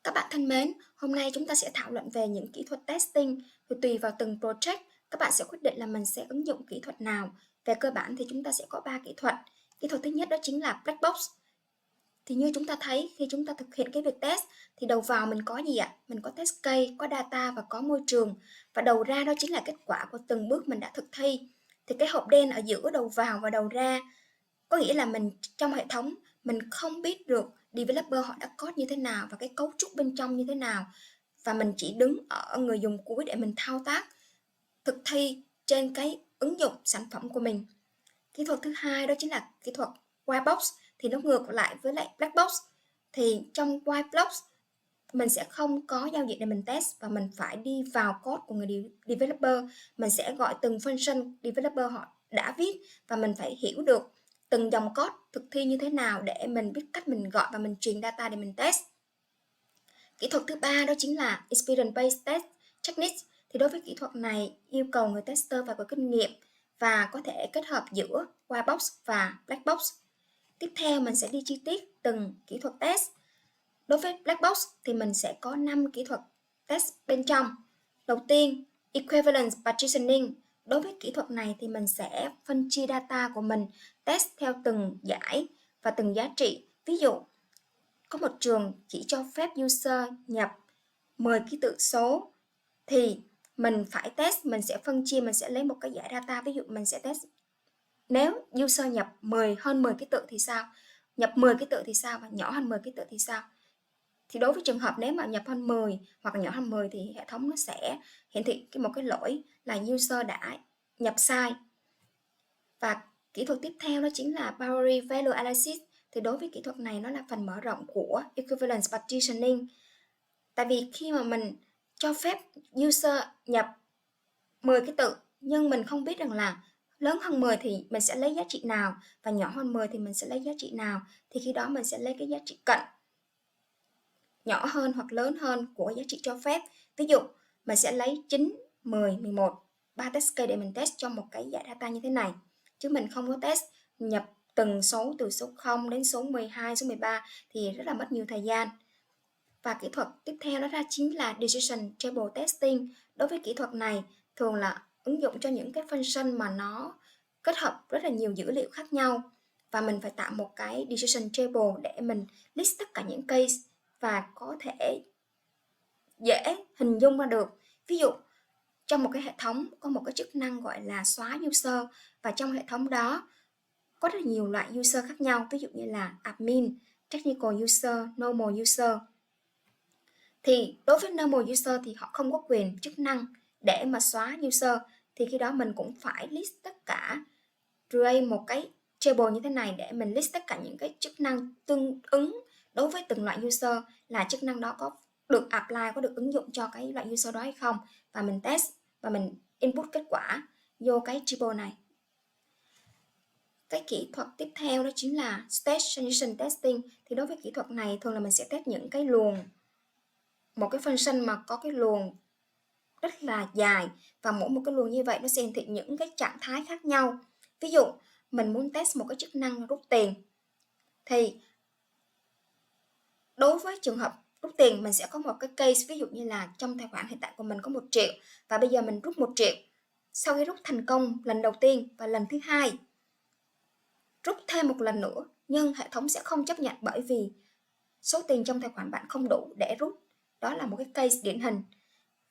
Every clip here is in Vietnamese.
Các bạn thân mến, hôm nay chúng ta sẽ thảo luận về những kỹ thuật testing. Rồi tùy vào từng project, các bạn sẽ quyết định là mình sẽ ứng dụng kỹ thuật nào. Về cơ bản thì chúng ta sẽ có 3 kỹ thuật. Kỹ thuật thứ nhất đó chính là black box. Thì như chúng ta thấy khi chúng ta thực hiện cái việc test thì đầu vào mình có gì ạ? Mình có test case, có data và có môi trường. Và đầu ra đó chính là kết quả của từng bước mình đã thực thi. Thì cái hộp đen ở giữa đầu vào và đầu ra có nghĩa là mình trong hệ thống mình không biết được developer họ đã code như thế nào và cái cấu trúc bên trong như thế nào, và mình chỉ đứng ở người dùng cuối để mình thao tác thực thi trên cái ứng dụng sản phẩm của mình. Kỹ thuật thứ hai đó chính là kỹ thuật white box, thì nó ngược lại với lại black box. Thì trong white box mình sẽ không có giao diện để mình test và mình phải đi vào code của người developer. Mình sẽ gọi từng function developer họ đã viết và mình phải hiểu được từng dòng code thực thi như thế nào để mình biết cách mình gọi và mình truyền data để mình test. Kỹ thuật thứ ba đó chính là experience based test technique. Thì đối với kỹ thuật này yêu cầu người tester phải có kinh nghiệm và có thể kết hợp giữa white box và black box. Tiếp theo mình sẽ đi chi tiết từng kỹ thuật test. Đối với black box thì mình sẽ có 5 kỹ thuật test bên trong. Đầu tiên, equivalence partitioning. Đối với kỹ thuật này thì mình sẽ phân chia data của mình test theo từng giải và từng giá trị. Ví dụ, có một trường chỉ cho phép user nhập 10 ký tự số thì mình phải test, mình sẽ phân chia, mình sẽ lấy một cái giải data. Ví dụ mình sẽ test nếu user nhập hơn 10 ký tự thì sao, nhập 10 ký tự thì sao và nhỏ hơn 10 ký tự thì sao. Thì đối với trường hợp nếu mà nhập hơn 10 hoặc là nhỏ hơn 10 thì hệ thống nó sẽ hiển thị một cái lỗi là user đã nhập sai. Và kỹ thuật tiếp theo đó chính là Boundary Value Analysis. Thì đối với kỹ thuật này nó là phần mở rộng của Equivalence Partitioning. Tại vì khi mà mình cho phép user nhập 10 cái tự nhưng mình không biết rằng là lớn hơn 10 thì mình sẽ lấy giá trị nào và nhỏ hơn 10 thì mình sẽ lấy giá trị nào, thì khi đó mình sẽ lấy cái giá trị cận nhỏ hơn hoặc lớn hơn của giá trị cho phép. Ví dụ mình sẽ lấy 9, 10, 11, 3 test case để mình test cho một cái giải data như thế này, chứ mình không có test nhập từng số từ số 0 đến số 12, số 13 thì rất là mất nhiều thời gian. Và kỹ thuật tiếp theo đó ra chính là Decision Table Testing. Đối với kỹ thuật này thường là ứng dụng cho những cái function mà nó kết hợp rất là nhiều dữ liệu khác nhau, và mình phải tạo một cái Decision Table để mình list tất cả những case và có thể dễ hình dung ra được. Ví dụ trong một cái hệ thống có một cái chức năng gọi là xóa user, và trong hệ thống đó có rất là nhiều loại user khác nhau, ví dụ như là admin, technical user, normal user. Thì đối với normal user thì họ không có quyền chức năng để mà xóa user, thì khi đó mình cũng phải list tất cả, create một cái table như thế này để mình list tất cả những cái chức năng tương ứng đối với từng loại user, là chức năng đó có được apply, có được ứng dụng cho cái loại user đó hay không, và mình test và mình input kết quả vô cái table này. Cái kỹ thuật tiếp theo đó chính là State Transition Testing. Thì đối với kỹ thuật này thường là mình sẽ test những cái luồng, một cái function mà có cái luồng rất là dài, và mỗi một cái luồng như vậy nó sẽ hiển thị những cái trạng thái khác nhau. Ví dụ mình muốn test một cái chức năng rút tiền, thì đối với trường hợp rút tiền mình sẽ có một cái case, ví dụ như là trong tài khoản hiện tại của mình có 1 triệu và bây giờ mình rút 1 triệu. Sau khi rút thành công lần đầu tiên và lần thứ hai rút thêm một lần nữa, nhưng hệ thống sẽ không chấp nhận bởi vì số tiền trong tài khoản bạn không đủ để rút. Đó là một cái case điển hình.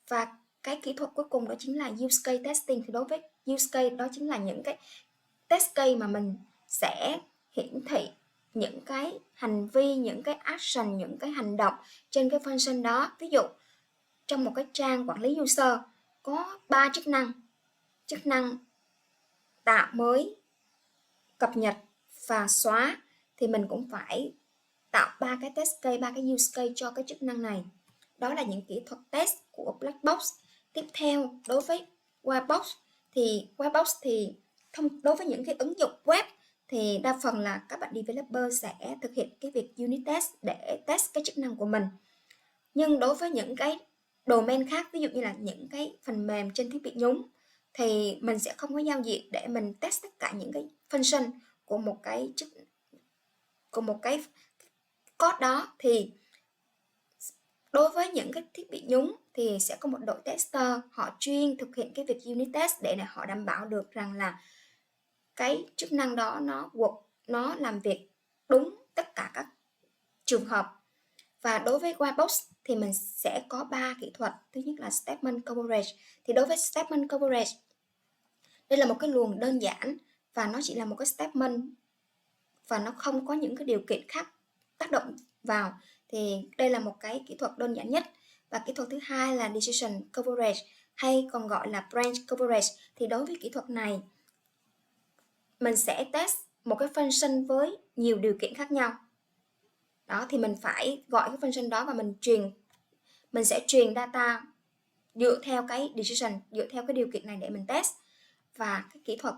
Và cái kỹ thuật cuối cùng đó chính là use case testing. Thì đối với use case đó chính là những cái test case mà mình sẽ hiển thị những cái hành vi, những cái action, những cái hành động trên cái function đó. Ví dụ trong một cái trang quản lý user có 3 chức năng tạo mới, cập nhật và xóa, thì mình cũng phải tạo 3 cái test case, 3 cái use case cho cái chức năng này. Đó là những kỹ thuật test của black box. Tiếp theo đối với white box thì đối với những cái ứng dụng web thì đa phần là các bạn developer sẽ thực hiện cái việc unit test để test cái chức năng của mình. Nhưng đối với những cái domain khác, ví dụ như là những cái phần mềm trên thiết bị nhúng, thì mình sẽ không có giao diện để mình test tất cả những cái function của một cái code đó. Thì Đối với những cái thiết bị nhúng thì sẽ có một đội tester, họ chuyên thực hiện cái việc unit test để họ đảm bảo được rằng là cái chức năng đó nó làm việc đúng tất cả các trường hợp. Và đối với whitebox thì mình sẽ có 3 kỹ thuật. Thứ nhất là statement coverage. Thì đối với statement coverage, đây là một cái luồng đơn giản và nó chỉ là một cái statement và nó không có những cái điều kiện khác tác động vào. Thì đây là một cái kỹ thuật đơn giản nhất. Và kỹ thuật thứ hai là decision coverage hay còn gọi là branch coverage. Thì đối với kỹ thuật này mình sẽ test một cái function với nhiều điều kiện khác nhau. Đó thì mình phải gọi cái function đó và mình sẽ truyền data dựa theo cái decision, dựa theo cái điều kiện này để mình test. Và cái kỹ thuật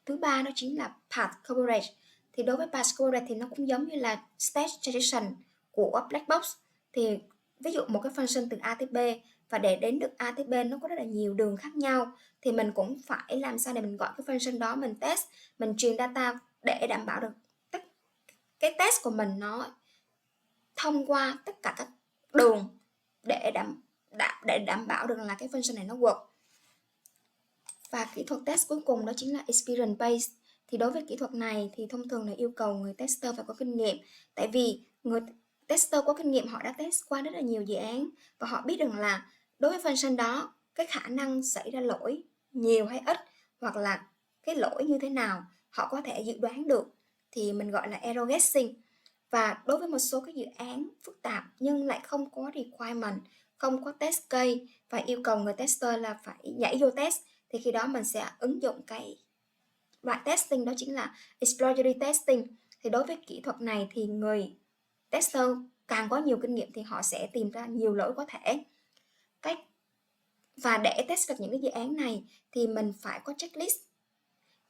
thứ ba đó chính là path coverage. Thì đối với path coverage thì nó cũng giống như là state transition của black box. Thì ví dụ một cái function từ A tới B và để đến được A tới B nó có rất là nhiều đường khác nhau, thì mình cũng phải làm sao để mình gọi cái function đó, mình test, mình truyền data để đảm bảo được cái test của mình nó thông qua tất cả các đường để đảm bảo được là cái function này nó work. Và kỹ thuật test cuối cùng đó chính là experience based. Thì đối với kỹ thuật này thì thông thường là yêu cầu người tester phải có kinh nghiệm. Tại vì người tester có kinh nghiệm, họ đã test qua rất là nhiều dự án và họ biết rằng là đối với function đó cái khả năng xảy ra lỗi nhiều hay ít, hoặc là cái lỗi như thế nào họ có thể dự đoán được, thì mình gọi là error guessing. Và đối với một số cái dự án phức tạp nhưng lại không có requirement, không có test case và yêu cầu người tester là phải nhảy vô test, thì khi đó mình sẽ ứng dụng cái loại testing đó chính là exploratory testing. Thì đối với kỹ thuật này thì người tester càng có nhiều kinh nghiệm thì họ sẽ tìm ra nhiều lỗi có thể. Và để test được những cái dự án này thì mình phải có checklist.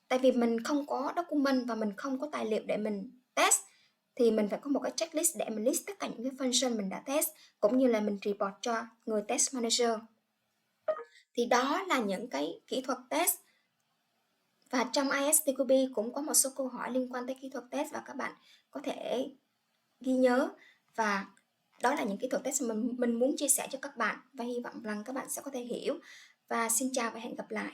Tại vì mình không có document và mình không có tài liệu để mình test, thì mình phải có một cái checklist để mình list tất cả những cái function mình đã test, cũng như là mình report cho người test manager. Thì đó là những cái kỹ thuật test. Và trong ISTQB cũng có một số câu hỏi liên quan tới kỹ thuật test và các bạn có thể ghi nhớ. Và đó là những kỹ thuật test mà mình muốn chia sẻ cho các bạn và hy vọng rằng các bạn sẽ có thể hiểu. Và xin chào và hẹn gặp lại.